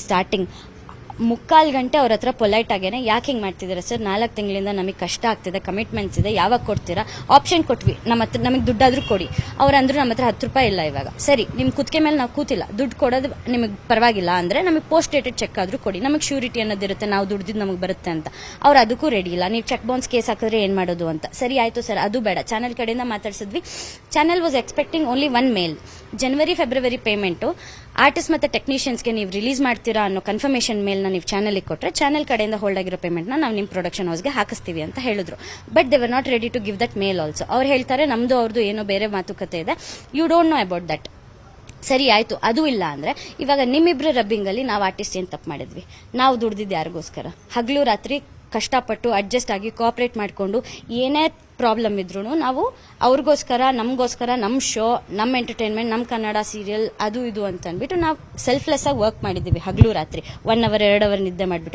Starting 3/4 ಗಂಟೆ ಅವ್ರ ಹತ್ರ ಪೊಲೈಟ್ ಆಗೇನೆ ಯಾಕೆ ಹಿಂಗೆ ಮಾಡ್ತಿದ್ದೀರಾ ಸರ್, 4 ತಿಂಗಳಿಂದ ನಮಗೆ ಕಷ್ಟ ಆಗ್ತಿದೆ, ಕಮಿಟ್ಮೆಂಟ್ಸ್ ಇದೆ, ಯಾವಾಗ ಕೊಡ್ತೀರಾ, ಆಪ್ಷನ್ ಕೊಟ್ವಿ, ನಮಗೆ ದುಡ್ಡಾದ್ರೂ ಕೊಡಿ. ಅವ್ರು ಅಂದ್ರು ನಮ್ಮ ಹತ್ರ 10 ರೂಪಾಯಿ ಇಲ್ಲ ಇವಾಗ. ಸರಿ, ನಿಮ್ ಕುತ್ತಿಗೆ ಮೇಲೆ ನಾವು ಕೂತಿಲ್ಲ, ದುಡ್ಡು ಕೊಡೋದು ನಿಮಗೆ ಪರವಾಗಿಲ್ಲ ಅಂದ್ರೆ ನಮಗೆ ಪೋಸ್ಟ್ ಡೇಟೆಡ್ ಚೆಕ್ ಆದ್ರೂ ಕೊಡಿ, ನಮಗೆ ಶ್ಯೂರಿಟಿ ಅನ್ನೋದಿರುತ್ತೆ, ನಾವು ದುಡ್ದಿದ್ದು ನಮಗೆ ಬರುತ್ತೆ ಅಂತ. ಅವ್ರು ಅದಕ್ಕೂ ರೆಡಿ ಇಲ್ಲ. ನೀವು ಚೆಕ್ ಬೌನ್ಸ್ ಕೇಸ್ ಹಾಕಿದ್ರೆ ಏನ್ ಮಾಡೋದು ಅಂತ. ಸರಿ ಆಯ್ತು ಸರ್, ಅದು ಬೇಡ, ಚಾನೆಲ್ ಕಡೆಯಿಂದ ಮಾತಾಡ್ಸಿದ್ವಿ. Channel was expecting only 1 mail. ಜನವರಿ ಫೆಬ್ರವರಿ ಪೇಮೆಂಟು ಆರ್ಟಿಸ್ಟ್ ಮತ್ತೆ ಟೆಕ್ನಿಷಿಯನ್ಸ್ಗೆ ನೀವು ರಿಲೀಸ್ ಮಾಡ್ತೀರಾ ಅನ್ನೋ ಕನ್ಫರ್ಮೇಷನ್ ಮೇಲ್ನ ನೀವು ಚಾನಲ್ಗೆ ಕೊಟ್ಟರೆ ಚಾನಲ್ ಕಡೆಯಿಂದ ಹೋಲ್ಡ್ ಆಗಿರೋ ಪೇಮೆಂಟ್ನ ನಾವು ನಿಮ್ಮ ಪ್ರೊಡಕ್ಷನ್ ಹೌಸ್ಗೆ ಹಾಕಿಸ್ತೀವಿ ಅಂತ ಹೇಳಿದ್ರು. But they were not ready to give that mail also. ಅವ್ರು ಹೇಳ್ತಾರೆ ನಮ್ದು ಅವ್ರದ್ದು ಏನೋ ಬೇರೆ ಮಾತುಕತೆ ಇದೆ, you don't know about that. ಸರಿ ಆಯ್ತು, ಅದು ಇಲ್ಲ ಅಂದ್ರೆ ಇವಾಗ ನಿಮ್ಮಿಬ್ರು ರಬ್ಬಿಂಗ್ ಅಲ್ಲಿ ನಾವು ಆರ್ಟಿಸ್ಟ್ ಏನ್ ತಪ್ಪು ಮಾಡಿದ್ವಿ? ನಾವು ದುಡ್ದಿದ್ದು ಯಾರಿಗೋಸ್ಕರ? ಹಗಲು ರಾತ್ರಿ ಕಷ್ಟಪಟ್ಟು ಅಡ್ಜಸ್ಟ್ ಆಗಿ ಕೋಆಪರೇಟ್ ಮಾಡಿಕೊಂಡು ಏನೇ ಪ್ರಾಬ್ಲಮ್ ಇದ್ರು ನಾವು ಅವ್ರಿಗೋಸ್ಕರ, ನಮಗೋಸ್ಕರ, ನಮ್ಮ ಶೋ, ನಮ್ಮ ಎಂಟರ್ಟೈನ್ಮೆಂಟ್, ನಮ್ಮ ಕನ್ನಡ ಸೀರಿಯಲ್ ಅದು ಇದು ಅಂತ ಅಂದ್ಬಿಟ್ಟು ನಾವು ಸೆಲ್ಫ್ಲೆಸ್ ಆಗಿ ವರ್ಕ್ ಮಾಡಿದ್ದೀವಿ. ಹಗಲು ರಾತ್ರಿ 1 ಅವರ್ 2 ಅವರ್ ನಿದ್ದೆ ಮಾಡಿಬಿಟ್ಟು